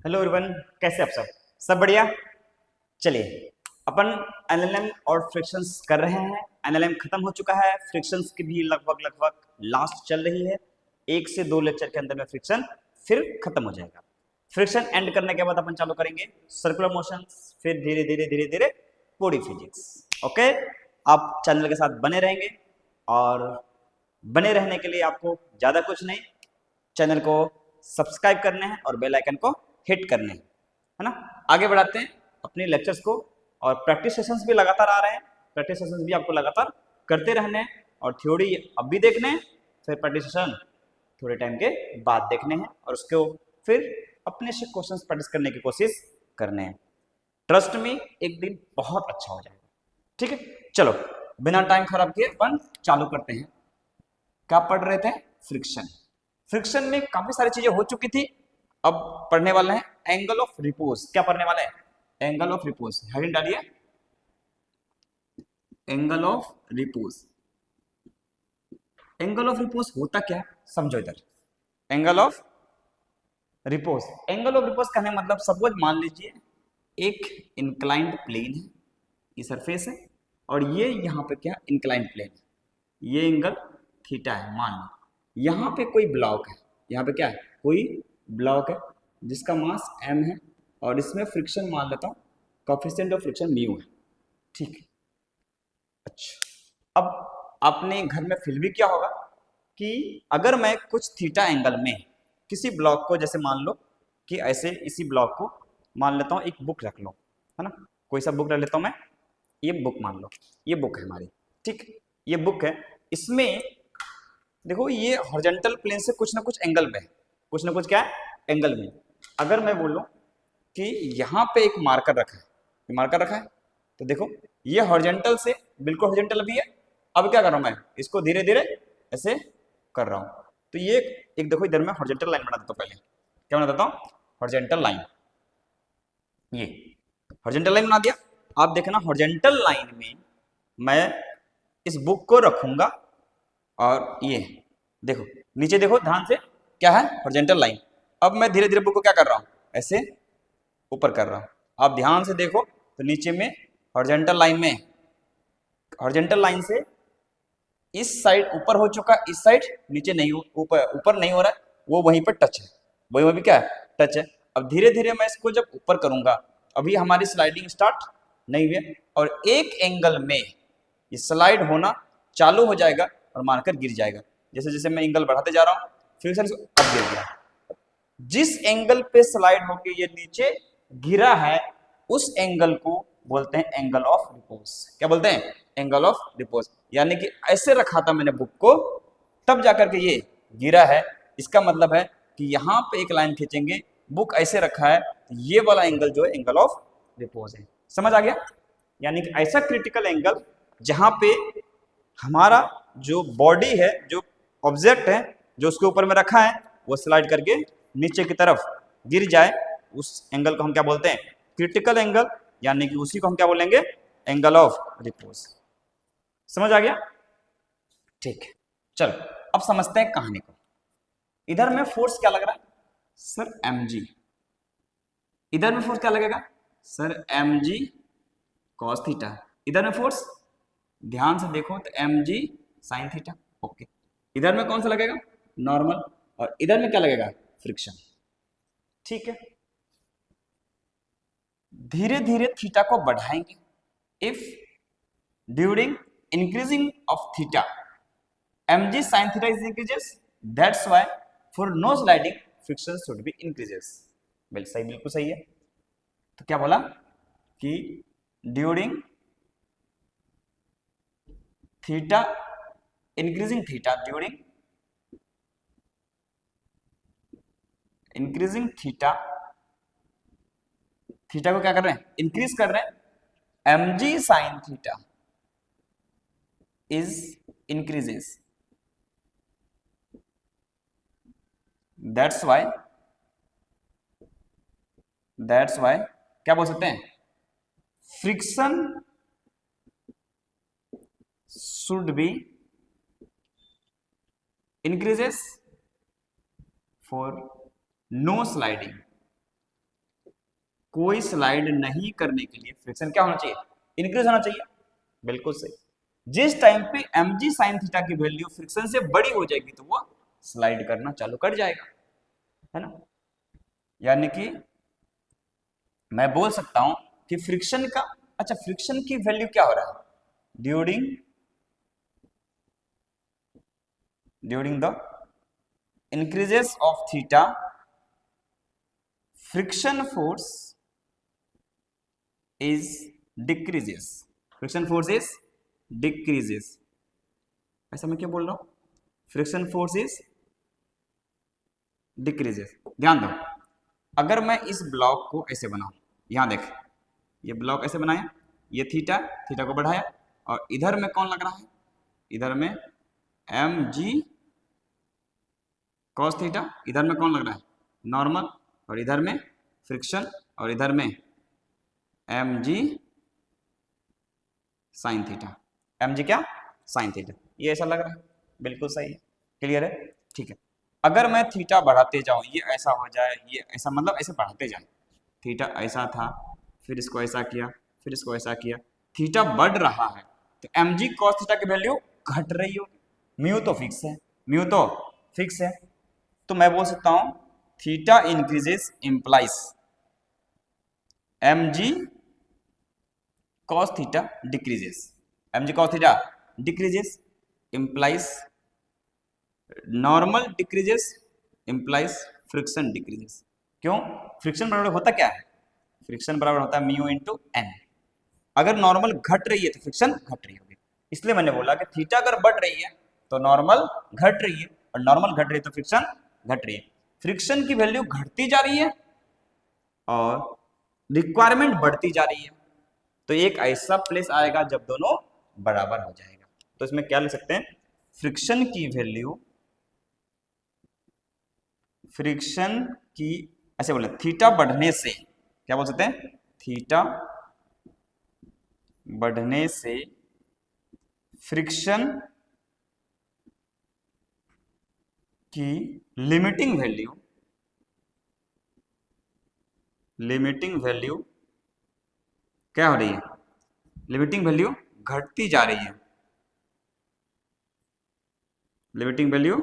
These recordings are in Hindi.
हेलो एवरीवन, कैसे आप सब बढ़िया। चलिए अपन एनएलएम और फ्रिक्शंस कर रहे हैं। एनएलएम खत्म हो चुका है, फ्रिक्शंस की भी लगभग लगभग लास्ट चल रही है। 1 से 2 लेक्चर के अंदर में फ्रिक्शन फिर खत्म हो जाएगा। फ्रिक्शन एंड करने के बाद अपन चालू करेंगे सर्कुलर मोशंस, फिर धीरे धीरे धीरे धीरे बॉडी फिजिक्स। ओके, आप चैनल के साथ बने रहेंगे और बने रहने के लिए आपको ज़्यादा कुछ नहीं, चैनल को सब्सक्राइब करने हैं और बेल आइकन को हिट करने हैं, है ना। आगे बढ़ाते हैं अपने लेक्चर्स को और प्रैक्टिस सेशंस भी लगातार आ रहे हैं। प्रैक्टिस सेशंस भी आपको लगातार करते रहने हैं और थ्योरी अब भी देखने हैं, फिर प्रैक्टिस सेशन थोड़े टाइम के बाद देखने हैं और उसको फिर अपने से क्वेश्चंस प्रैक्टिस करने की कोशिश करने हैं। ट्रस्ट में एक दिन बहुत अच्छा हो जाएगा। ठीक है, चलो बिना टाइम खराब किए अपन चालू करते हैं। क्या पढ़ रहे थे? फ्रिक्शन। फ्रिक्शन में काफी सारी चीजें हो चुकी थी, अब पढ़ने वाले हैं एंगल ऑफ रिपोज। क्या पढ़ने वाले हैं? Angle of repose. हेडिंग डालिए, angle of repose. Angle of repose होता क्या, समझो इधर। Angle of repose, angle of repose कहने मतलब सपोज मान लीजिए एक इंक्लाइंड प्लेन है, ये सरफेस है और ये यहाँ पे क्या इंक्लाइंड प्लेन है, ये एंगल थीटा है। मान लो यहाँ पे कोई ब्लॉक है, यहाँ पे क्या है, कोई ब्लॉक है जिसका मास m है और इसमें फ्रिक्शन मान लेता हूँ कोफिशिएंट ऑफ फ्रिक्शन म्यू है। ठीक है, अच्छा अब आपने घर में फिर भी क्या होगा कि अगर मैं कुछ थीटा एंगल में किसी ब्लॉक को, जैसे मान लो कि ऐसे इसी ब्लॉक को मान लेता हूँ, एक बुक रख लो, है ना, कोई सा बुक रख लेता हूँ मैं, ये बुक मान लो, ये बुक है हमारी। ठीक, ये बुक है, इसमें देखो ये हॉरिजॉन्टल प्लेन से कुछ ना कुछ एंगल में है, कुछ ना कुछ क्या है एंगल में। अगर मैं बोलूं कि यहाँ पे एक मार्कर रखा है, ये मार्कर रखा है, तो देखो ये हॉरिजॉन्टल से बिल्कुल हॉरिजॉन्टल भी है। अब क्या कर रहा हूं मैं, इसको धीरे धीरे ऐसे कर रहा हूं, तो ये एक देखो इधर मैं हॉरिजॉन्टल लाइन बना देता हूं। पहले क्या बना देता हूं? Horizontal line. ये हॉरिजॉन्टल लाइन बना दिया। आप देखना हॉरिजॉन्टल लाइन में मैं इस बुक को रखूंगा और ये देखो नीचे देखो ध्यान से, क्या है हॉरिजॉन्टल लाइन। अब मैं धीरे धीरे बुक को क्या कर रहा हूं, ऐसे ऊपर कर रहा हूं। आप ध्यान से देखो तो नीचे में हॉरिजॉन्टल लाइन में, हॉरिजॉन्टल लाइन से इस साइड ऊपर हो चुका, इस साइड नीचे नहीं, ऊपर ऊपर नहीं हो रहा है, वो वहीं पर टच है, वही भी क्या है टच है। अब धीरे धीरे मैं इसको जब ऊपर करूंगा, अभी हमारी स्लाइडिंग स्टार्ट नहीं हुई है और एक एंगल में ये स्लाइड होना चालू हो जाएगा और मारकर गिर जाएगा। जैसे जैसे मैं एंगल बढ़ाते जा रहा हूँ, फिर से अब गिर गया। जिस एंगल पे स्लाइड होके ये नीचे गिरा है उस एंगल को बोलते हैं एंगल ऑफ रिपोज। क्या बोलते हैं? Angle of repose. यानी कि ऐसे रखा था मैंने बुक को, तब जाकर के ये गिरा है। इसका मतलब है कि यहाँ पे एक लाइन खींचेंगे, बुक ऐसे रखा है, तो ये वाला एंगल जो है एंगल ऑफ रिपोज है। समझ आ गया? यानी कि ऐसा क्रिटिकल एंगल जहां पे हमारा जो बॉडी है, जो ऑब्जेक्ट है जो उसके ऊपर में रखा है, वो स्लाइड करके नीचे की तरफ गिर जाए, उस एंगल को हम क्या बोलते हैं? Critical angle. यानी कि उसी को हम क्या बोलेंगे? Angle of repose. समझ आ गया? ठीक है, चलो अब समझते हैं कहानी को। इधर में फोर्स क्या लग रहा है सर? mg। इधर में फोर्स क्या लगेगा सर? mg cos theta. इधर में फोर्स ध्यान से देखो तो mg sin थीटा। ओके, इधर में कौन सा लगेगा? नॉर्मल। और इधर में क्या लगेगा? फ्रिक्शन। ठीक है, धीरे धीरे थीटा को बढ़ाएंगे। If during increasing of theta mg sin theta is increases, that's why for no sliding friction should be increases. बिल्कुल सही है। तो क्या बोला कि during theta increasing theta, during increasing theta, theta को क्या कर रहे हैं? इंक्रीज कर रहे हैं। mg sin theta is increases, that's why क्या बोल सकते हैं? Friction should be increases for no sliding. कोई स्लाइड नहीं करने के लिए फ्रिक्शन क्या होना चाहिए, इंक्रीज होना चाहिए। बिल्कुल सही। जिस टाइम पे mg sin थीटा की वैल्यू फ्रिक्शन से बड़ी हो जाएगी तो वो स्लाइड करना चालू कर जाएगा, है ना। यानी कि मैं बोल सकता हूं कि फ्रिक्शन का, अच्छा फ्रिक्शन की वैल्यू क्या हो रहा है during the increases of theta, friction force is decreases, friction force is decreases। ऐसा मैं क्यों बोल रहा हूं, फ्रिक्शन फोर्स इज डिक्रीजेस। ध्यान दो, अगर मैं इस ब्लॉक को ऐसे बनाऊं, यहां देख ये ब्लॉक ऐसे बनाया, ये थीटा, थीटा को बढ़ाया, और इधर में कौन लग रहा है, इधर में एम जी कॉस थीटा, इधर में कौन लग रहा है नॉर्मल, और इधर में फ्रिक्शन, और इधर में M G sine theta, M G क्या साइन थीटा, ये ऐसा लग रहा है। बिल्कुल सही है, क्लियर है, ठीक है। अगर मैं थीटा बढ़ाते जाऊं, ये ऐसा हो जाए, ये ऐसा, मतलब ऐसे बढ़ाते जाए, थीटा ऐसा था, फिर इसको ऐसा किया, फिर इसको ऐसा किया, थीटा बढ़ रहा है, तो एम जी कॉस थीटा की वैल्यू घट रही होगी। म्यू तो फिक्स है, म्यू तो फिक्स है, तो मैं बोल सकता हूं theta increases implies M G cos theta decreases, mg cos theta decreases implies normal decreases implies friction decreases। क्यों, फ्रिक्शन बराबर होता क्या है, फ्रिक्शन बराबर होता है म्यू इंटू एन। अगर नॉर्मल घट रही है तो फ्रिक्शन घट रही होगी, इसलिए मैंने बोला कि थीटा अगर बढ़ रही है तो नॉर्मल घट रही है, और नॉर्मल घट रही है तो फ्रिक्शन घट रही है। फ्रिक्शन की वैल्यू घटती जा रही है और रिक्वायरमेंट बढ़ती जा रही है, तो एक ऐसा प्लेस आएगा जब दोनों बराबर हो जाएगा। तो इसमें क्या लिख सकते हैं, फ्रिक्शन की वैल्यू, फ्रिक्शन की, ऐसे बोले थीटा बढ़ने से, क्या बोल सकते हैं, थीटा बढ़ने से फ्रिक्शन की लिमिटिंग वैल्यू, लिमिटिंग वैल्यू क्या हो रही है, लिमिटिंग वैल्यू घटती जा रही है, लिमिटिंग वैल्यू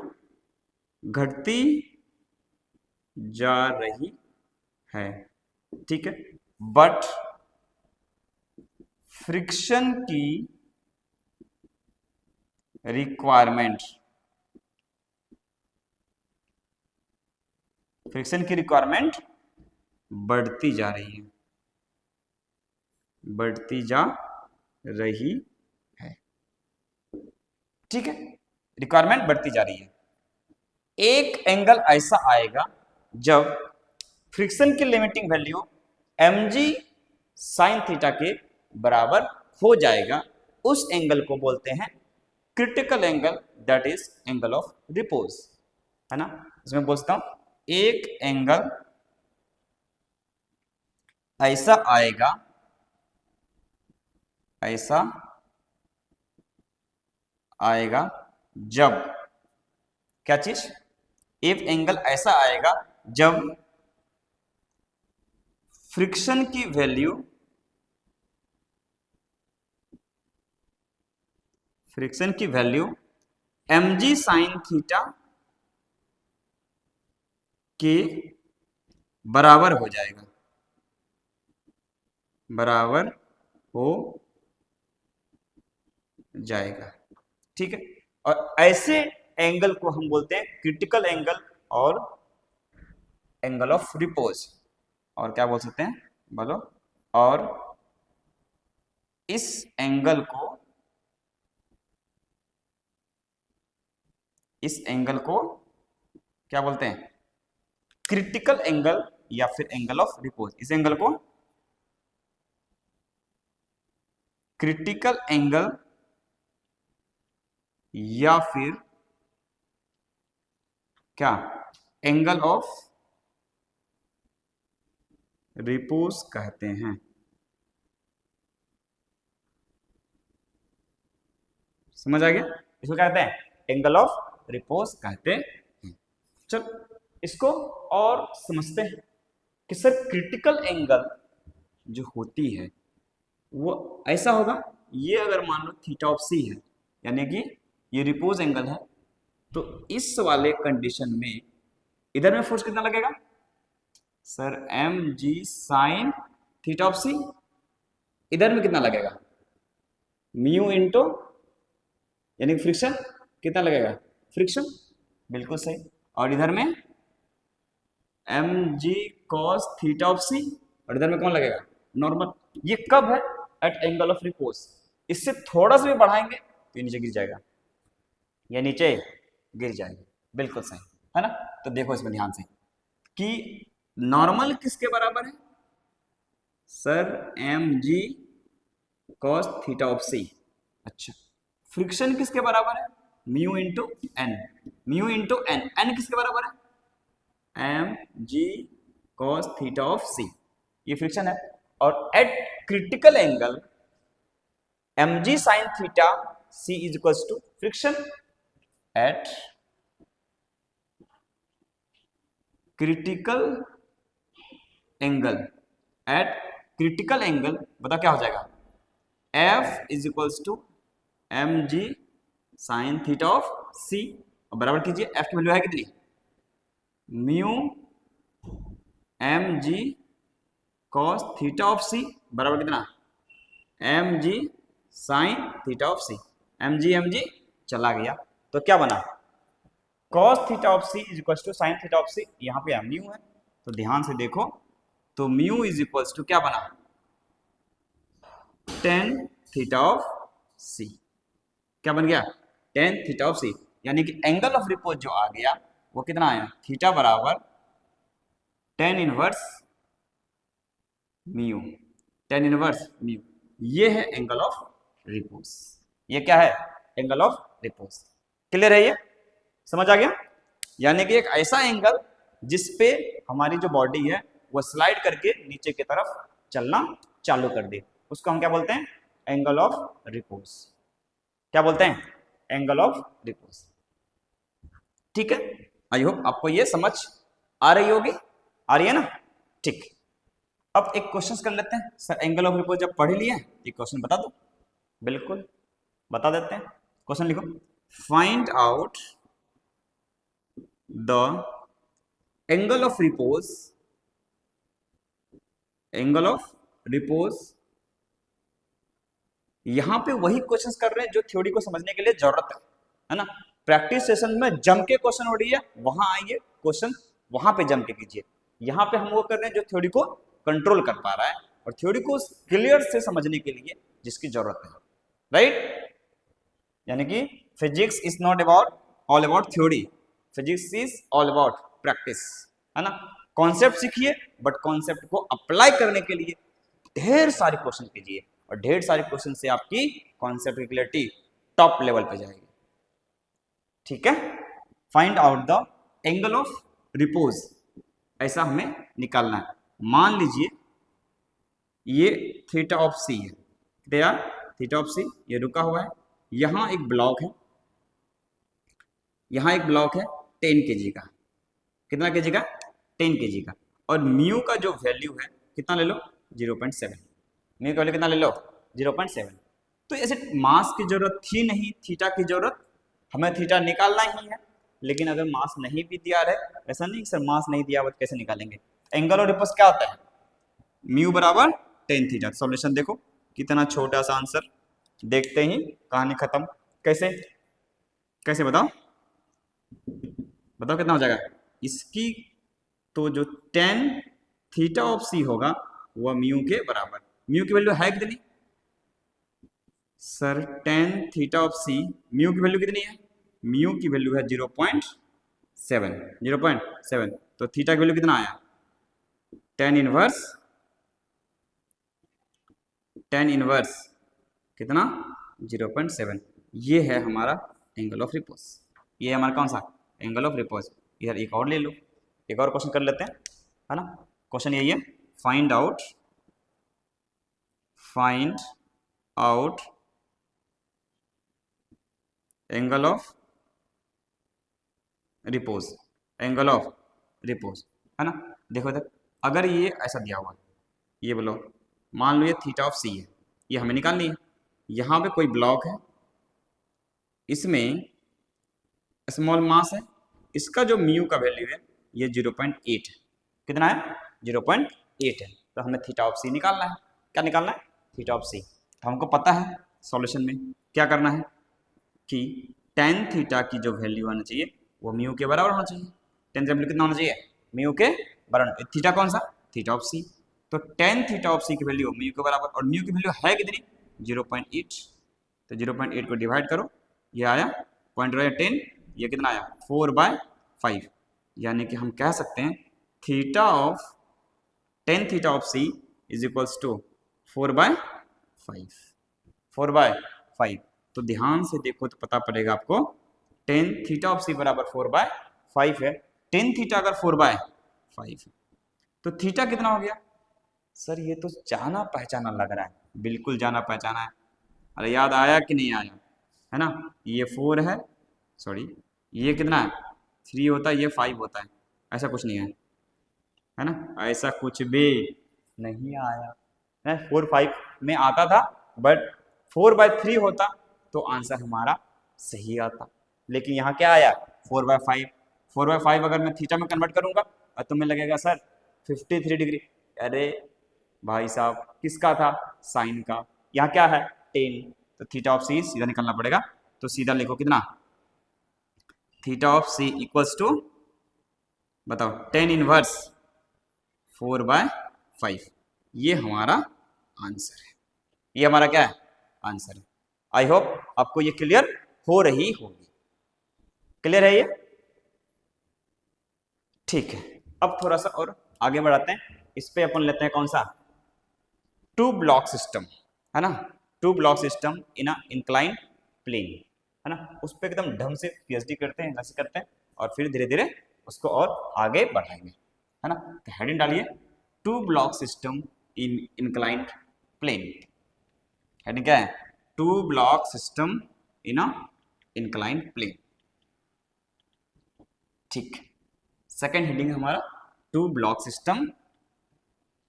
घटती जा रही है, ठीक है। बट फ्रिक्शन की रिक्वायरमेंट, फ्रिक्शन की रिक्वायरमेंट बढ़ती जा रही है, बढ़ती जा रही है, ठीक है, रिक्वायरमेंट बढ़ती जा रही है। एक एंगल ऐसा आएगा जब फ्रिक्शन की limiting value mg sine theta के बराबर हो जाएगा, उस एंगल को बोलते हैं critical angle, that is angle of repose, है ना। इसमें बोलता हूं एक एंगल ऐसा आएगा, ऐसा आएगा जब, क्या चीज, एक एंगल ऐसा आएगा जब फ्रिक्शन की वैल्यू, फ्रिक्शन की वैल्यू mg साइन थीटा के बराबर हो जाएगा, बराबर हो जाएगा, ठीक है। और ऐसे एंगल को हम बोलते हैं क्रिटिकल एंगल और एंगल ऑफ रिपोज, और क्या बोल सकते हैं बोलो, और इस एंगल को, इस एंगल को क्या बोलते हैं, क्रिटिकल एंगल या फिर एंगल ऑफ रिपोज। इस एंगल को क्रिटिकल एंगल या फिर क्या, एंगल ऑफ रिपोज कहते हैं। समझ आ गया, इसको कहते हैं एंगल ऑफ रिपोज कहते हैं। चल इसको और समझते हैं कि सर क्रिटिकल एंगल जो होती है वो ऐसा होगा, ये अगर मान लो थीटा ऑफ सी है, यानी कि ये रिपोज एंगल है, तो इस वाले कंडीशन में इधर में फोर्स कितना लगेगा sir, m ji sine theta of c. इधर में कितना लगेगा, म्यू इंटू, यानी फ्रिक्शन कितना लगेगा, फ्रिक्शन, बिल्कुल सही। और इधर में M g cos theta of c, और इधर में कौन लगेगा, नॉर्मल। ये कब है, एट एंगल ऑफ रिपोज। इससे थोड़ा सा भी बढ़ाएंगे तो ये नीचे गिर जाएगा, या नीचे गिर जाएगा, बिल्कुल सही है ना। तो देखो इसमें ध्यान से कि नॉर्मल किसके बराबर है sir, m g cos theta of c. अच्छा, फ्रिक्शन किसके बराबर है, mu into n, mu into n, n किसके बराबर है, m g cos theta of c, ये फ्रिक्शन है। और at critical angle m ji sine theta c is equals to friction at critical angle, at critical angle बता क्या हो जाएगा, f is equals to m ji sine theta of c, और बराबर कीजिए एफ की वैल्यू है कितनी, mu m g cos theta of c बराबर कितना, m ji sine theta of c, m g चला गया, तो क्या बना, cos theta of C is equals to sine theta of c, यहाँ पे म्यू है, तो ध्यान से देखो, तो म्यू इज इक्वल्स टू क्या बना, टेन थीटा ऑफ सी, क्या बन गया, टेन थीटा ऑफ सी, यानी कि एंगल ऑफ रिपोज जो आ गया वो कितना आया, थीटा बराबर tan inverse mu, tan inverse mu, ये है एंगल ऑफ रिपोज, ये क्या है, एंगल ऑफ रिपोज। क्लियर है, ये समझ आ गया। यानी कि एक ऐसा एंगल जिसपे हमारी जो बॉडी है वो स्लाइड करके नीचे की तरफ चलना चालू कर दे, उसको हम क्या बोलते हैं, एंगल ऑफ रिपोज। क्या बोलते हैं, एंगल ऑफ रिपोज। ठीक है, आई होप आपको ये समझ आ रही होगी, आ रही है ना, ठीक। अब एक क्वेश्चन कर लेते हैं सर, एंगल ऑफ रिपोज जब पढ़ लिए ये क्वेश्चन बता दो, बिल्कुल बता देते हैं। क्वेश्चन लिखो, find out the angle of repose, angle of repose. यहां पे वही क्वेश्चंस कर रहे हैं जो थ्योरी को समझने के लिए जरूरत है ना। प्रैक्टिस सेशन में जम के क्वेश्चन हो रही है, वहां आइए क्वेश्चन वहां पे जम के कीजिए। यहां पे हम वो कर रहे हैं जो थ्योरी को कंट्रोल कर पा रहा है और थ्योरी को क्लियर से समझने के लिए जिसकी जरूरत है, राइट। यानी कि physics is not about all about theory, physics is all about practice, है ना। कॉन्सेप्ट सीखिए, बट कॉन्सेप्ट को अप्लाई करने के लिए ढेर सारे क्वेश्चन कीजिए, और ढेर सारे क्वेश्चन से आपकी कॉन्सेप्ट की क्लैरिटी टॉप लेवल पे जाएगी। ठीक है, find out the angle of repose, ऐसा हमें निकालना है। मान लीजिए ये थीटा ऑफ सी है, थीटा ऑफ सी, ये रुका हुआ है, यहां एक ब्लॉक है, यहां एक ब्लॉक है 10 kg का, कितना kg का, 10 kg का, और म्यू का जो वैल्यू है कितना ले लो, 0.7, म्यू का वैल्यू कितना ले लो, 0.7। तो ऐसे मास की जरूरत थी नहीं, थीटा की जरूरत, हमें थीटा निकालना ही है, लेकिन अगर मास नहीं भी दिया रहे, ऐसा नहीं सर मास नहीं दिया हुआ तो कैसे निकालेंगे। एंगल और रिपोज क्या होता है, म्यू बराबर 10 थीटा। सॉल्यूशन देखो कितना छोटा सा आंसर, देखते ही कहानी खत्म। कैसे, कैसे बताओ, बताओ कितना हो जाएगा इसकी, तो जो 10 थीटा ऑफ सी होगा वह म्यू के बराबर, म्यू की वैल्यू है कितनी sir, 10 theta of C, mu की वैल्यू कितनी है, म्यू की वैल्यू है 0.7, 0.7, तो थीटा की वैल्यू कितना आया, 10 इनवर्स, 10 इनवर्स कितना 0.7, ये है हमारा एंगल ऑफ रिपोज, ये है हमारा कौन सा, एंगल ऑफ रिपोज। इधर एक और ले लो, एक और क्वेश्चन कर लेते हैं, है ना। क्वेश्चन यही है, find out, find out angle of repose, angle of repose, है ना। देखो इधर अगर ये ऐसा दिया हुआ है, ये बोलो मान लो ये थीटा ऑफ सी है, ये हमें निकालनी है। यहाँ पे कोई ब्लॉक है, इसमें स्मॉल मास है, इसका जो म्यू का वैल्यू है ये 0.8 है। कितना है? 0.8 है। तो हमें थीटा ऑफ सी निकालना है। क्या निकालना है? थीटा ऑफ सी। तो हमको पता है सॉल्यूशन में क्या करना है कि टेन थीटा की जो वैल्यू आना चाहिए वो म्यू के बराबर होना चाहिए। टेन का वैल्यू कितना होना चाहिए? म्यू के बराबर। थीटा कौन सा? थीटा ऑफ सी। तो टेन थीटा ऑफ सी की वैल्यू म्यू के बराबर, और म्यू की वैल्यू है कितनी? 0.8। तो 0.8 को डिवाइड करो, ये आया पॉइंट रहा 10, ये कितना आया? 4/5। यानी कि हम कह सकते हैं theta of ten theta of C is equals to 4/5। 4/5। तो ध्यान से देखो तो पता पड़ेगा आपको, टेन थीटा ऑफ सी बराबर 4/5 है। टेन थीटा अगर 4/5 है तो थीटा कितना हो गया? सर ये तो जाना पहचाना लग रहा है। बिल्कुल जाना पहचाना है। अरे याद आया कि नहीं आया? है ना? ये 4 है, सॉरी ये कितना है? 3 होता है, ये 5 होता है। ऐसा कुछ नहीं है ना? ऐसा कुछ भी नहीं आया है। 4/5 में आता था, बट 4/3 होता तो आंसर हमारा सही आता। लेकिन यहाँ क्या आया? 4/5। 4/5 अगर मैं थीटा में कन्वर्ट करूंगा और तुम्हें लगेगा सर 53 डिग्री। अरे भाई साहब किसका था? साइन का। यहाँ क्या है? 10। तो थीटा ऑफ सी सीधा निकलना पड़ेगा। तो सीधा लिखो कितना? Theta of C equals to, बताओ, 10 इनवर्स 4/5। ये हमारा आंसर है। ये हमारा क्या है? आंसर है। आई होप आपको ये क्लियर हो रही होगी। क्लियर है ये? ठीक है। अब थोड़ा सा और आगे बढ़ाते हैं। इस पे अपन लेते हैं कौन सा? टू ब्लॉक सिस्टम, है ना? Two block system in a incline plane, है ना? उस पर एकदम ढंग से पीएचडी करते हैं, ऐसे करते हैं, और फिर धीरे धीरे उसको और आगे बढ़ाएंगे, है ना? तो हेडिंग डालिए, two block system in incline plane. Heading क्या है? Two block system in a incline plane. ठीक। सेकेंड हेडिंग हमारा two block system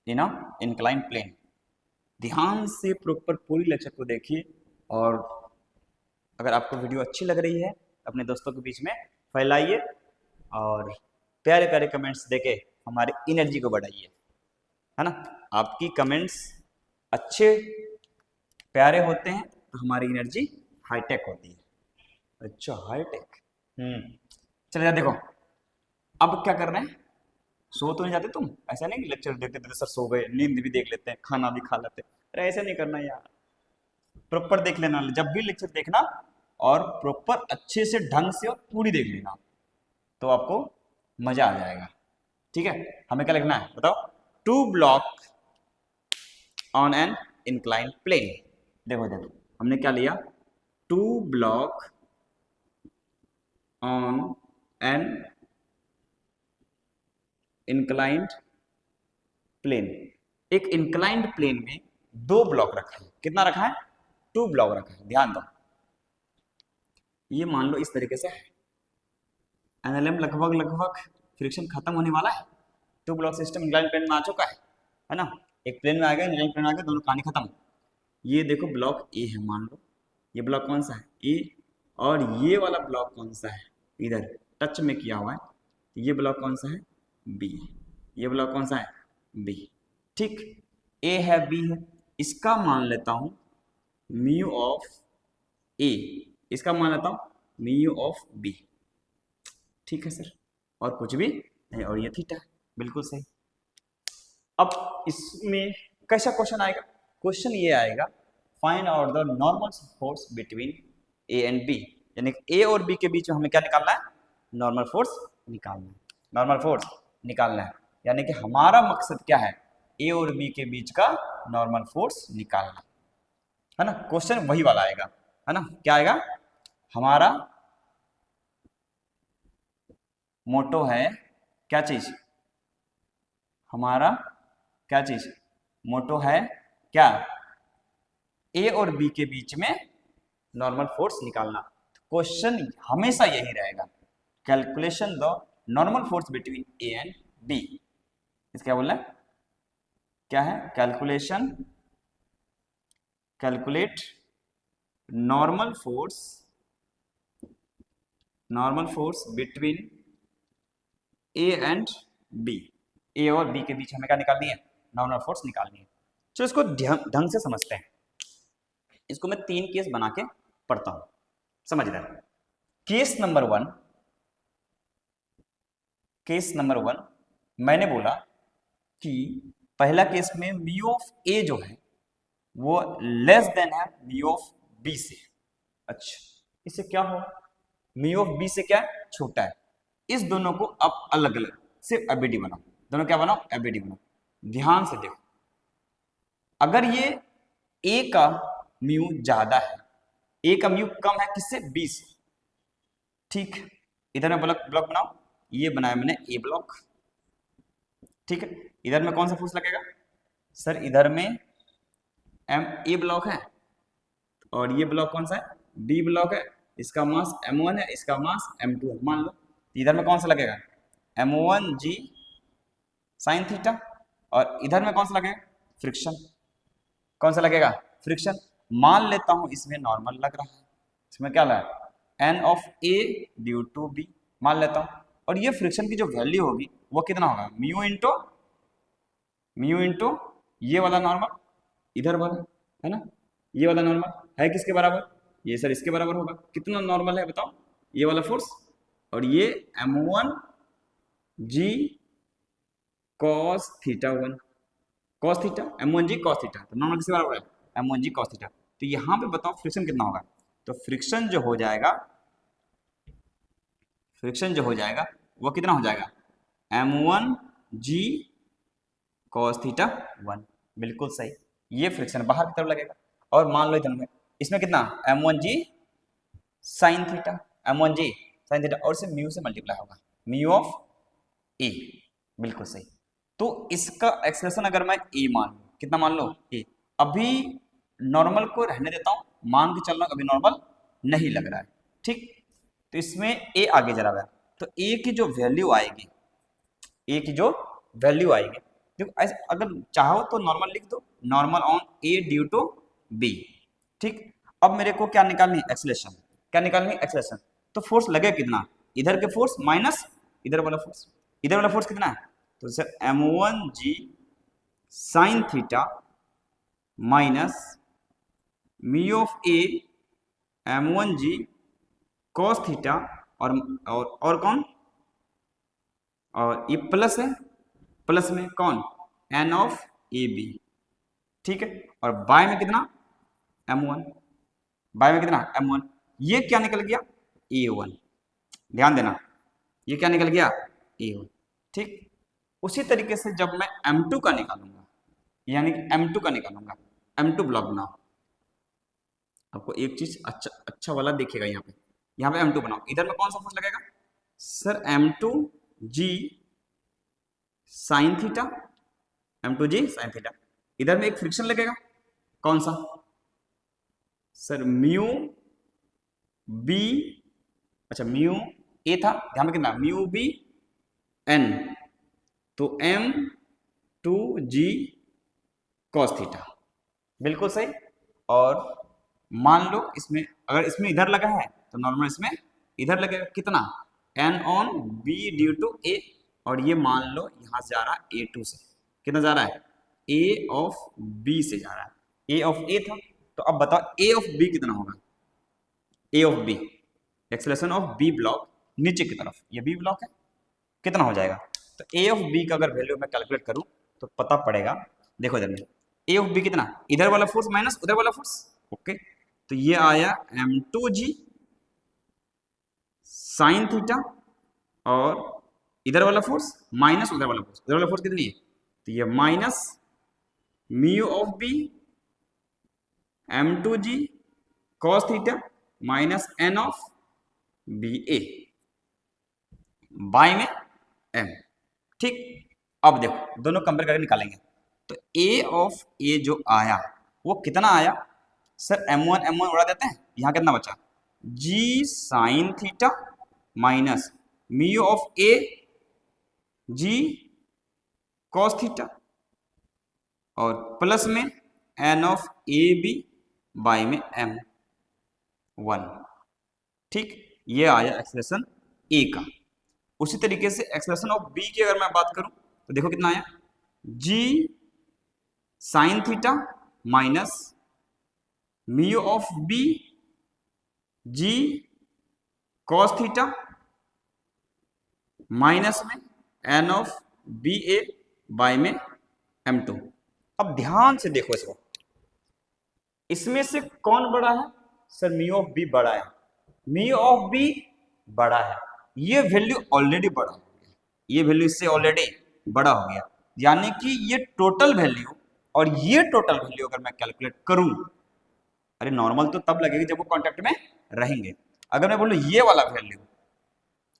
in a incline plane. ध्यान से प्रॉपर पूरी लेक्चर को देखिए, और अगर आपको वीडियो अच्छी लग रही है अपने दोस्तों के बीच में फैलाइए, और प्यारे प्यारे कमेंट्स देके हमारी एनर्जी को बढ़ाइए, है ना? आपकी कमेंट्स अच्छे प्यारे होते हैं तो हमारी एनर्जी हाईटेक होती है। अच्छा, हाईटेक। चलिए देखो, अब क्या कर रहे हैं? सो तो नहीं जाते तुम? ऐसा नहीं कि लेक्चर देखते देखते सर सो गए, नींद भी देख लेते हैं, खाना भी खा लेते हैं। अरे ऐसा नहीं करना यार, प्रॉपर देख लेना। जब भी लेक्चर देखना और प्रॉपर अच्छे से ढंग से और पूरी देख लेना, तो आपको मजा आ जाएगा। ठीक है? हमें क्या लिखना है बताओ? Two block on an incline plane. देखो देखो हमने क्या लिया? Two block on an inclined plane. एक इंक्लाइंड प्लेन में दो ब्लॉक रखा है। कितना रखा है? टू ब्लॉक रखा है। ध्यान दो, ये मान लो इस तरीके से है। एनएलएम लगभग लगभग फ्रिक्शन खत्म होने वाला है। Two block system inclined plane में आ चुका है ना? एक प्लेन में आ गया, इंक्लाइंड प्लेन में आ गया, दोनों कहानी खत्म। ये देखो ब्लॉक ए है, मान लो ये ब्लॉक कौन सा है? ए। और ये वाला ब्लॉक कौन सा है? इधर टच में किया हुआ है। ये ब्लॉक कौन सा है? बी। ये ब्लॉक कौन सा है? बी। ठीक, ए है, बी है। इसका मान लेता हूं म्यू ऑफ ए, इसका मान लेता हूं म्यू ऑफ बी। ठीक है सर, और कुछ भी नहीं, और ये थीटा। बिल्कुल सही। अब इसमें कैसा क्वेश्चन आएगा? क्वेश्चन ये आएगा, find out the normal force between A and B. यानी ए और बी के बीच में हमें क्या निकालना है? नॉर्मल फोर्स निकालना है। नॉर्मल फोर्स निकालना है, यानी कि हमारा मकसद क्या है? ए और बी के बीच का नॉर्मल फोर्स निकालना, है ना? क्वेश्चन वही वाला आएगा, है ना? क्या आएगा? हमारा मोटो है क्या चीज? हमारा क्या चीज? मोटो है क्या? ए और बी के बीच में नॉर्मल फोर्स निकालना। क्वेश्चन हमेशा यही रहेगा, calculation the normal force between A and B. इसका क्या बोलना है? क्या है, calculate normal force between A and B. A और बी के बीच हमें क्या निकालनी है, नॉर्मल फोर्स निकालनी है। चलो इसको ढंग से समझते हैं। इसको मैं 3 केस बना के पढ़ता हूं, समझ रहे हैं। केस नंबर वन मैंने बोला कि पहला केस में म्यू ऑफ ए जो है वो लेस देन है म्यू ऑफ बी से। अच्छा, इससे क्या होगा, म्यू ऑफ बी से क्या है, छोटा है। इस दोनों को अब अलग अलग से एबीडी बनाओ, दोनों क्या बनाओ, एबीडी बनाओ। ध्यान से देखो, अगर ये ए का म्यू ज्यादा है, ए का म्यू कम है किससे, बी से, ठीक। इधर में ब्लॉक बनाओ, ये बनाया मैंने ए ब्लॉक, ठीक है। इधर में कौन सा फोर्स लगेगा सर, इधर में एम ए ब्लॉक है और ये ब्लॉक कौन सा है, बी ब्लॉक है। इसका मास m1 है, इसका मास m2 है, मान लो। इधर में कौन सा लगेगा, m1 g साइन थीटा, और इधर में कौन सा लगेगा, फ्रिक्शन। कौन सा लगेगा, फ्रिक्शन। मान लेता हूं इसमें नॉर्मल लग रहा है, इसमें क्या लगा, n of a due to b मान लेता हूं। और ये फ्रिक्शन की जो वैल्यू होगी वो कितना होगा, म्यू इंटू ये वाला नॉर्मल, इधर वाला है ना, ये वाला नॉर्मल है किसके बराबर, ये सर इसके बराबर होगा। कितना नॉर्मल है बताओ, ये वाला फोर्स, और ये m1 g cos theta 1, cos theta m1 g cos theta, तो नॉर्मल किसके बराबर है, m1 g cos थीटा। तो यहां पे बताओ फ्रिक्शन कितना होगा, तो फ्रिक्शन जो हो जाएगा वो कितना हो जाएगा, m1 g cos थीटा 1, बिल्कुल सही। ये फ्रिक्शन बाहर की तरफ लगेगा। और मान लो इधर में इसमें कितना, m1 g sine theta, m1 g sine theta, और इसे म्यू से मल्टीप्लाई होगा, म्यू ऑफ ए, बिल्कुल सही। तो इसका एक्सप्रेशन अगर मैं ए मान लूं, कितना मान लो, ए। अभी नॉर्मल को रहने देता हूं, मान के चलना, अभी नॉर्मल नहीं लग रहा है, ठीक। तो इसमें ए आगे जरा हुआ, तो ए की जो वैल्यू आएगी, देखो अगर चाहो तो नॉर्मल लिख दो, normal on A due to B, ठीक। अब मेरे को क्या निकालनी है, एक्सेलरेशन। क्या निकालनी है, एक्सेलरेशन। तो फोर्स लगे कितना, इधर के फोर्स माइनस इधर वाला फोर्स कितना है, तो sir m1 g sine theta minus mu of A m1 g cos theta, और कौन, और ये प्लस है, प्लस में कौन, n ऑफ ए बी, ठीक है। और बाय में कितना, m1, ये क्या निकल गया, a1। ध्यान देना, ये क्या निकल गया, a1, ठीक। उसी तरीके से जब मैं m2 का निकालूंगा, यानी कि m2 ब्लॉक बनाओ। आपको एक चीज अच्छा वाला देखिएगा, यहाँ पे m2 बनाओ। इधर में कौन सा फोर्स लगेगा sir, m2 g sine theta, इधर में एक फ्रिक्शन लगेगा, कौन सा सर, म्यू बी, अच्छा म्यू ए था, ध्यान में कितना, म्यू बी एन, तो m2g cos थीटा, बिल्कुल सही। और मान लो इसमें, अगर इसमें इधर लगा है तो नॉर्मल इसमें इधर लगेगा, कितना, n on b due to a, और ये मान लो यहां से जा रहा है a2 से, कितना जा रहा है, a ऑफ b से जा रहा है, a ऑफ a था। तो अब बताओ a ऑफ b कितना होगा, a of b, acceleration of b block नीचे की तरफ, ये b ब्लॉक है, कितना हो जाएगा। तो a ऑफ b का अगर वैल्यू मैं कैलकुलेट करूं तो पता पड़ेगा, देखो इधर में a ऑफ b कितना, इधर वाला फोर्स माइनस उधर वाला फोर्स, ओके। तो ये आया m2g साइन थीटा, और इधर वाला फोर्स माइनस उधर वाला फोर्स कितनी है, तो ये minus mu of b m2g cos theta minus n of ba, by में m, ठीक। अब देखो दोनों कंपेयर करके निकालेंगे, तो a ऑफ a जो आया वो कितना आया सर, m1 उड़ा देते हैं, यहां कितना बचा, g sine theta minus mu of a g cos theta, और प्लस में N of A B by में एम 1। ठीक, ये आया एक्सप्रेशन ए का। उसी तरीके से एक्सप्रेशन ऑफ बी की अगर मैं बात करूं तो देखो कितना आया, g sine theta minus mu of B g cos theta minus में N of B A by में m2। अब ध्यान से देखो इसको, इसमें से कौन बड़ा है सर? म्यू ऑफ बी बड़ा है, म्यू ऑफ बी बड़ा है, ये वैल्यू ऑलरेडी बड़ा हो गया, ये वैल्यू इससे ऑलरेडी बड़ा हो गया, यानी कि ये टोटल वैल्यू और ये टोटल वैल्यू अगर मैं कैलकुलेट करूं, अरे नॉर्मल तो तब लगेगी जब वो कॉन्टेक्ट में रहेंगे। अगर मैं बोलूं ये वाला वैल्यू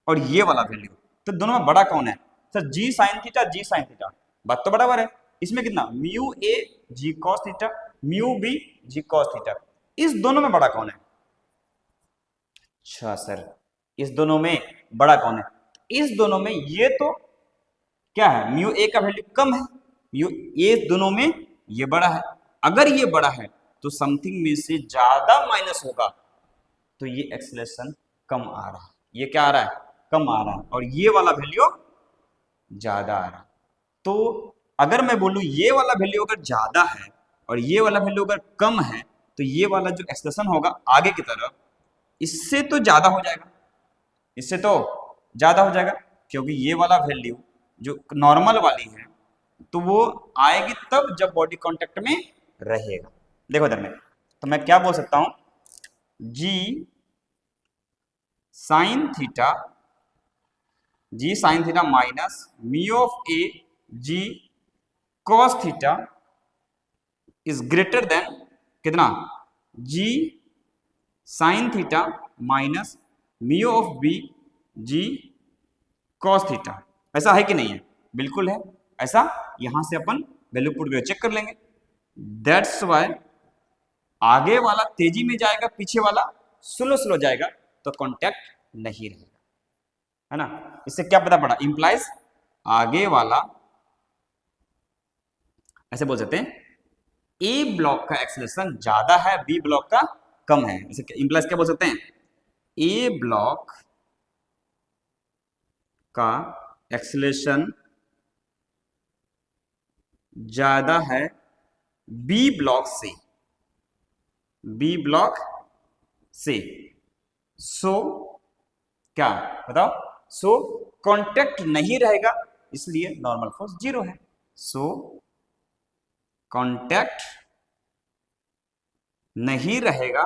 और ये वाला वैल्यू, तो दोनों में बड़ा कौन है सर? जी sine theta, g sine theta, बात तो बराबर है। इसमें कितना, mu A g cos theta, mu B g cos theta, इस दोनों में बड़ा कौन है? अच्छा सर, इस दोनों में बड़ा कौन है? इस दोनों में ये तो क्या है, म्यू ए का वैल्यू कम है, म्यू ए दोनों में ये बड़ा है। अगर ये बड़ा है तो समथिंग में से ज्यादा माइनस होगा, तो ये एक्सेलरेशन कम आ रहा है, ये क्या आ रहा है? कम आ रहा है, और ये वाला वैल्यू ज्यादा आ रहा है। तो अगर मैं बोलूं ये वाला वैल्यू अगर ज्यादा है और ये वाला वैल्यू अगर कम है, तो ये वाला जो एक्सप्रेशन होगा आगे की तरफ, इससे तो ज्यादा हो जाएगा, इससे तो ज्यादा हो जाएगा, क्योंकि ये वाला वैल्यू जो नॉर्मल वाली है तो वो आएगी तब जब बॉडी कांटेक्ट में रहेगा। देखो इधर में, तो मैं क्या बोल सकता हूं, g sine theta, g sine theta minus mu of A g cos theta is greater than कितना, g sine theta minus mu of B g cos theta. ऐसा है कि नहीं है? बिल्कुल है, ऐसा यहां से अपन वैल्यू पुट करके चेक कर लेंगे। दैट्स वाई आगे वाला तेजी में जाएगा, पीछे वाला स्लो स्लो जाएगा, तो कांटेक्ट नहीं रहेगा, है ना। इससे क्या पता पड़ा, इंप्लाइज आगे वाला, ऐसे बोल सकते हैं ए ब्लॉक का एक्सेलरेशन ज्यादा है, बी ब्लॉक का कम है। इसे इंप्लाइज क्या बोल सकते हैं, ए ब्लॉक का एक्सेलरेशन ज्यादा है बी ब्लॉक से, बी ब्लॉक से। सो क्या बताओ, सो कांटेक्ट नहीं रहेगा, इसलिए नॉर्मल फोर्स 0 है। सो कांटेक्ट नहीं रहेगा,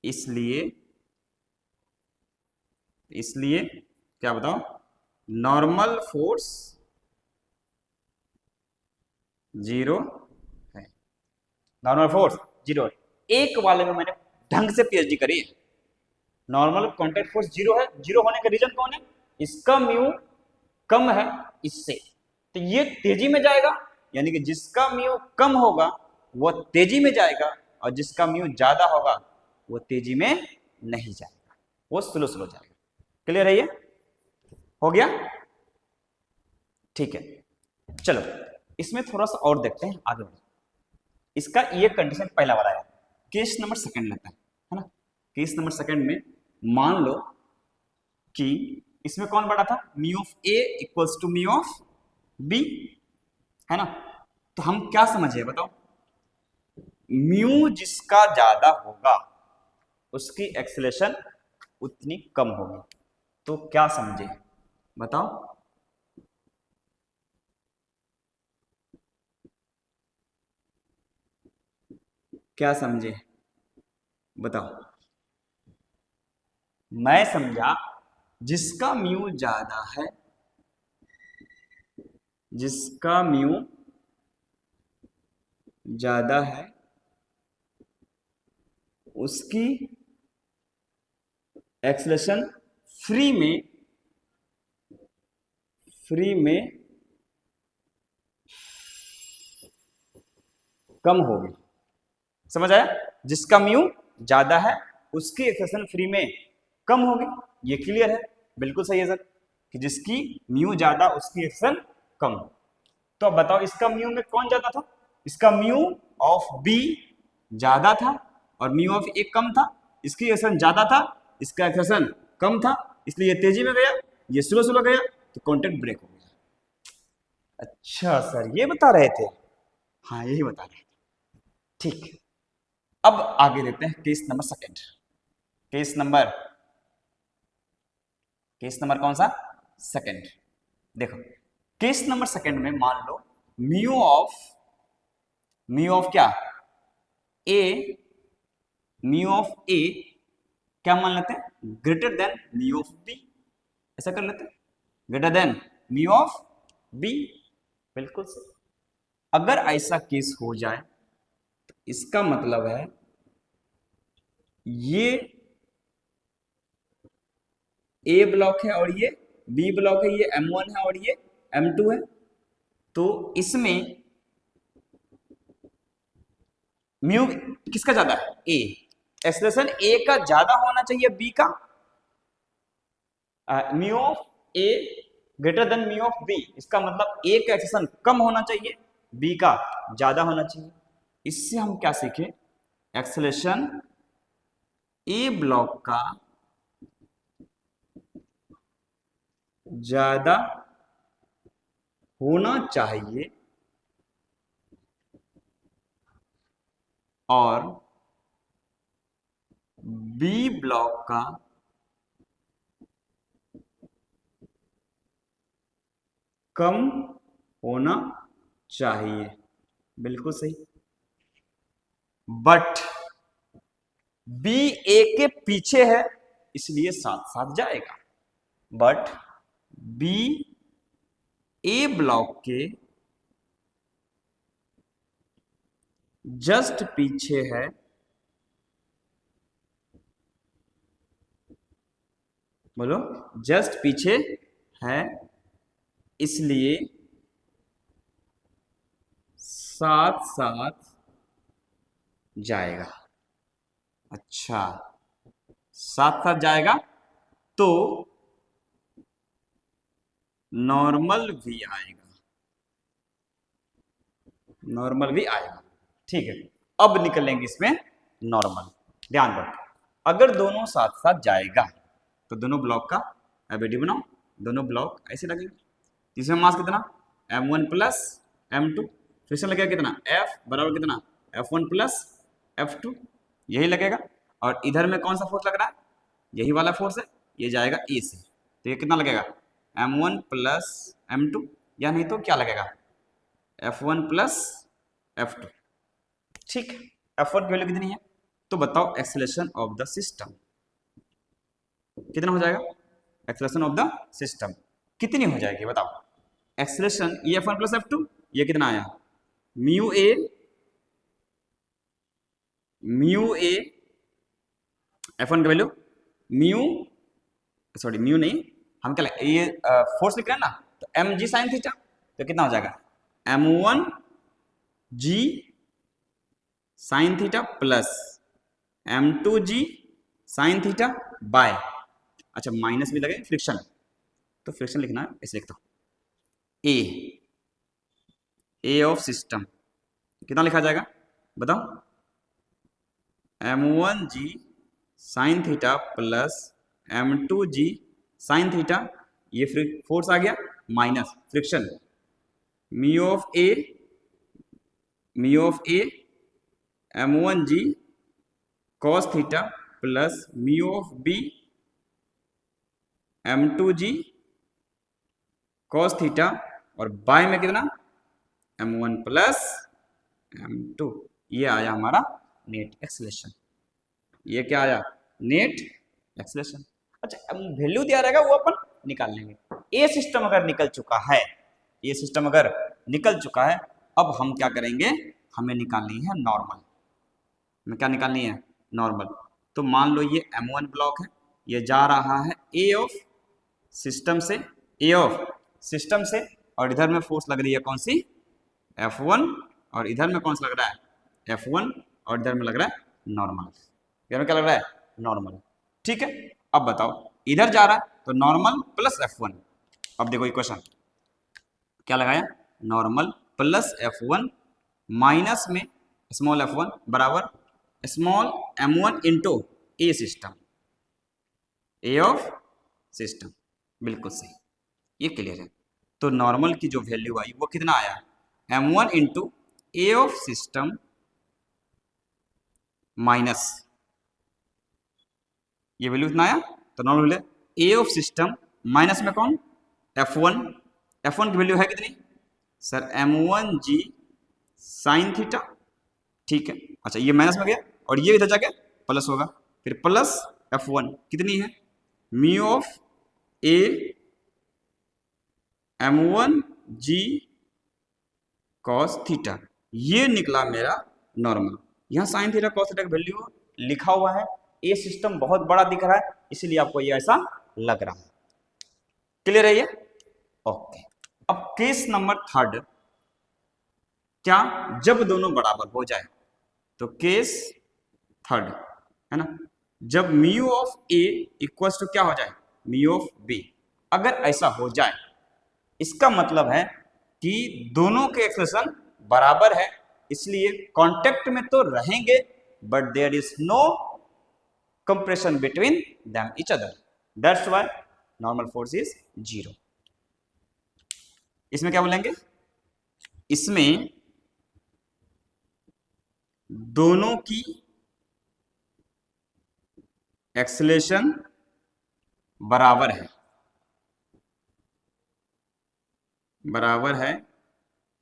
इसलिए क्या बताओ, नॉर्मल फोर्स 0 है, नॉर्मल फोर्स 0 है। एक वाले में मैंने ढंग से पीएचडी करी है, नॉर्मल कांटेक्ट फोर्स 0 है। 0 होने का रीजन कौन है, इसका म्यू कम है इससे, तो ये तेजी में जाएगा, यानी कि जिसका म्यू कम होगा वो तेजी में जाएगा, और जिसका म्यू ज्यादा होगा वो तेजी में नहीं जाएगा, वो स्लो स्लो जाएगा। क्लियर है ये? हो गया? ठीक है, चलो इसमें थोड़ा सा और देखते हैं आगे बढ़े। इसका ये कंडीशन पहला वाला है, केस नंबर सेकंड लेता है ना। केस नंबर सेकंड में मान लो कि इसमें कौन बड़ा था, mu of A equals to mu of B, है ना। तो हम क्या समझे बताओ, म्यू जिसका ज्यादा होगा उसकी एक्सेलरेशन उतनी कम होगी, तो क्या समझे बताओ, क्या समझे बताओ। मैं समझा जिसका म्यू ज्यादा है, जिसका म्यू ज्यादा है उसकी एक्सेलरेशन फ्री में कम होगी। समझ आया? जिसका म्यू ज्यादा है उसकी एक्सेलरेशन फ्री में कम होगी, ये क्लियर है? बिल्कुल सही है सर, कि जिसकी म्यू ज्यादा उसकी एक्सेलरेशन कम। तो अब बताओ इसका म्यू में कौन ज्यादा था, इसका म्यू ऑफ बी ज्यादा था और म्यू ऑफ ए कम था, इसकी एक्सेलेरेशन ज्यादा था, इसका एक्सेलेरेशन कम था, इसलिए ये तेजी में गया, ये स्लो स्लो गया, तो कॉन्टेक्ट ब्रेक हो गया। अच्छा सर ये बता रहे थे, हाँ यही बता रहे थे, ठीक। अब आगे देखते हैं case number second. Case number कौन सा, सेकेंड। देखो केस नंबर सेकेंड में मान लो म्यू ऑफ क्या, ए, म्यू ऑफ ए क्या मान लेते हैं, greater than mu of B, ऐसा कर लेते हैं, greater than mu of B, बिल्कुल सही। अगर ऐसा केस हो जाए तो इसका मतलब है ये ए ब्लॉक है और ये बी ब्लॉक है, ये M1 है और ये M2 है, तो इसमें म्यू किसका ज्यादा है, ए, एक्सेलेरेशन ए का ज्यादा होना चाहिए बी का, mu of A greater than mu of B, इसका मतलब ए का एक्सेलेरेशन कम होना चाहिए, बी का ज्यादा होना चाहिए। इससे हम क्या सीखे, एक्सेलेरेशन ए ब्लॉक का ज्यादा होना चाहिए और बी ब्लॉक का कम होना चाहिए, बिल्कुल सही। बट बी ए के पीछे है इसलिए साथ साथ जाएगा, बट बी ए ब्लॉक के जस्ट पीछे है, बोलो, जस्ट पीछे है इसलिए साथ साथ जाएगा। अच्छा साथ साथ जाएगा तो नॉर्मल भी आएगा, नॉर्मल भी आएगा, ठीक है। अब निकलेंगे इसमें नॉर्मल, ध्यान रखो, अगर दोनों साथ साथ जाएगा तो दोनों ब्लॉक का एबीडी बनाओ, दोनों ब्लॉक ऐसे लगेंगे, इसमें मास कितना M1 प्लस M2, फ्रिक्शन लगेगा कितना F बराबर कितना F1 प्लस F2, यही लगेगा। और इधर में कौन सा फोर्स लग रहा है, यही वाला फोर्स है, ये जाएगा ए से, तो ये कितना लगेगा M1 प्लस M2, या नहीं तो क्या लगेगा F1 प्लस F2, ठीक। F1 की वैल्यू कितनी है, तो बताओ एक्सेलरेशन ऑफ द सिस्टम कितना हो जाएगा, एक्सेलरेशन ऑफ द सिस्टम कितनी हो जाएगी बताओ, एक्सेलरेशन ये F1 प्लस F2, ये कितना आया म्यू ए F1 की वैल्यू म्यू नहीं, हम क्या ये फोर्स लिख रहे हैं ना, तो mg साइन थीटा, तो कितना हो जाएगा M1g sine theta plus M2g sine theta by, अच्छा माइनस भी लगे फ्रिक्शन, तो फ्रिक्शन लिखना है ऐसे लिखता हूं, ए ऑफ सिस्टम कितना लिखा जाएगा बताओ, M1g sine theta plus M2g sine theta, ये फोर्स आ गया minus friction, mu of A M1g cos theta plus mu of B M2g cos theta, और बाय में कितना M1 प्लस M2, ये आया हमारा नेट एक्सेलरेशन, ये क्या आया नेट एक्सेलरेशन। अच्छा वैल्यू दिया रहेगा वो अपन निकाल लेंगे। ये सिस्टम अगर निकल चुका है, ये सिस्टम अगर निकल चुका है, अब हम क्या करेंगे, हमें निकालनी है नॉर्मल, हमें क्या निकालनी है नॉर्मल। तो मान लो ये M1 ब्लॉक है, ये जा रहा है ए ऑफ सिस्टम से, और इधर में फोर्स लग रही है कौन सी F1, और इधर में कौन सा लग रहा है F1, और इधर में लग रहा है नॉर्मल, इधर में क्या लग रहा है नॉर्मल, ठीक है। अब बताओ इधर जा रहा है तो नॉर्मल प्लस F1, अब देखो इक्वेशन क्या लगाया नॉर्मल प्लस F1 माइनस में स्मॉल f1 बराबर small m1 into A system, A of system. बिल्कुल सही, ये क्लियर है। तो नॉर्मल की जो वैल्यू आई वो कितना आया, m1 into A of system minus, ये वैल्यू कितना आया, तो normal A of system minus में कौन, f1। f1 की वैल्यू है कितनी सर, m1g साइन थीटा, ठीक है। अच्छा ये माइनस में गया और ये इधर जाके प्लस होगा, फिर प्लस f1 कितनी है, mu of A m1g cos theta, ये निकला मेरा नॉर्मल। यहाँ साइन थीटा cos थीटा का वैल्यू लिखा हुआ है, ए सिस्टम बहुत बड़ा दिख रहा है इसलिए आपको ये ऐसा लग रहा है। क्लियर है ये, ओके। अब केस नंबर थर्ड, क्या जब दोनों बराबर हो जाए, तो केस थर्ड है ना, जब mu of A equals to क्या हो जाए, म्यू ऑफ बी। अगर ऐसा हो जाए इसका मतलब है कि दोनों के एक्सप्रेशन बराबर है, इसलिए कांटेक्ट में तो रहेंगे but there is no compression between them each other, that's why normal force is 0। इसमें क्या बोलेंगे, इसमें दोनों की एक्सेलेरेशन बराबर है, बराबर है,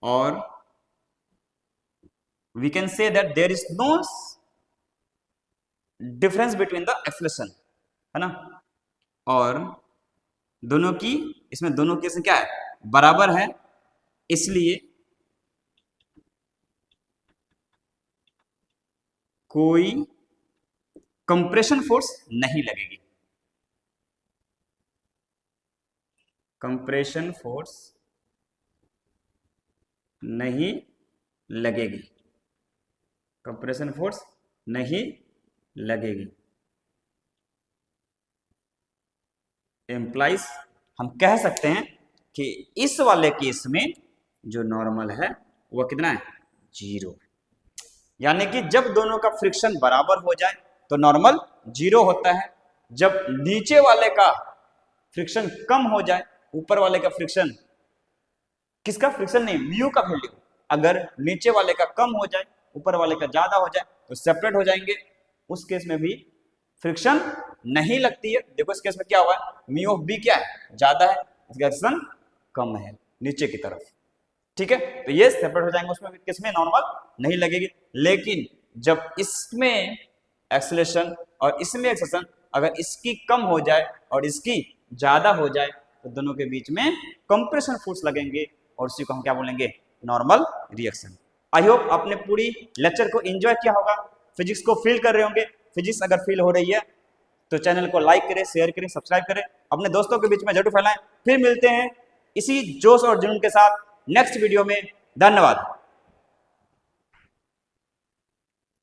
और we can say that there is no difference between the acceleration, है ना, और दोनों की, इसमें दोनों की क्या है, बराबर है, इसलिए कोई कंप्रेशन फोर्स नहीं लगेगी, कंप्रेशन फोर्स नहीं लगेगी, कंप्रेशन फोर्स नहीं लगेगी। एम्प्लाइज हम कह सकते हैं कि इस वाले केस में जो नॉर्मल है वो कितना है, 0। यानी कि जब दोनों का फ्रिक्शन बराबर हो जाए तो नॉर्मल 0 होता है, जब नीचे वाले का फ्रिक्शन कम हो जाए, ऊपर वाले का फ्रिक्शन, किसका फ्रिक्शन नहीं, म्यू का वैल्यू अगर नीचे वाले का कम हो जाए ऊपर वाले का ज्यादा हो जाए तो सेपरेट हो जाएंगे, उस केस में भी फ्रिक्शन नहीं लगती है। देखो इस केस में क्या हुआ है, म्यू ऑफ बी क्या है, ज्यादा है, इसका फ्रिक्शन कम है नीचे की तरफ, ठीक है, तो ये सेपरेट हो जाएंगे, उसमें केस में नॉर्मल नहीं लगेगी। लेकिन जब इसमें एक्सेलरेशन और इसमें एक्सेलरेशन अगर इसकी कम हो जाए और इसकी ज्यादा हो जाए तो दोनों के बीच में कंप्रेशन फोर्स लगेंगे और उसी को हम क्या बोलेंगे, नॉर्मल रिएक्शन। आई होप आपने पूरी लेक्चर को एंजॉय किया होगा, फिजिक्स को फील कर रहे होंगे। फिजिक्स अगर फील हो रही है तो चैनल को लाइक करें, शेयर करें, सब्सक्राइब करें, अपने दोस्तों के बीच में जरूर फैलाएं। फिर मिलते हैं इसी जोश और जुनून के साथ नेक्स्ट वीडियो में। धन्यवाद।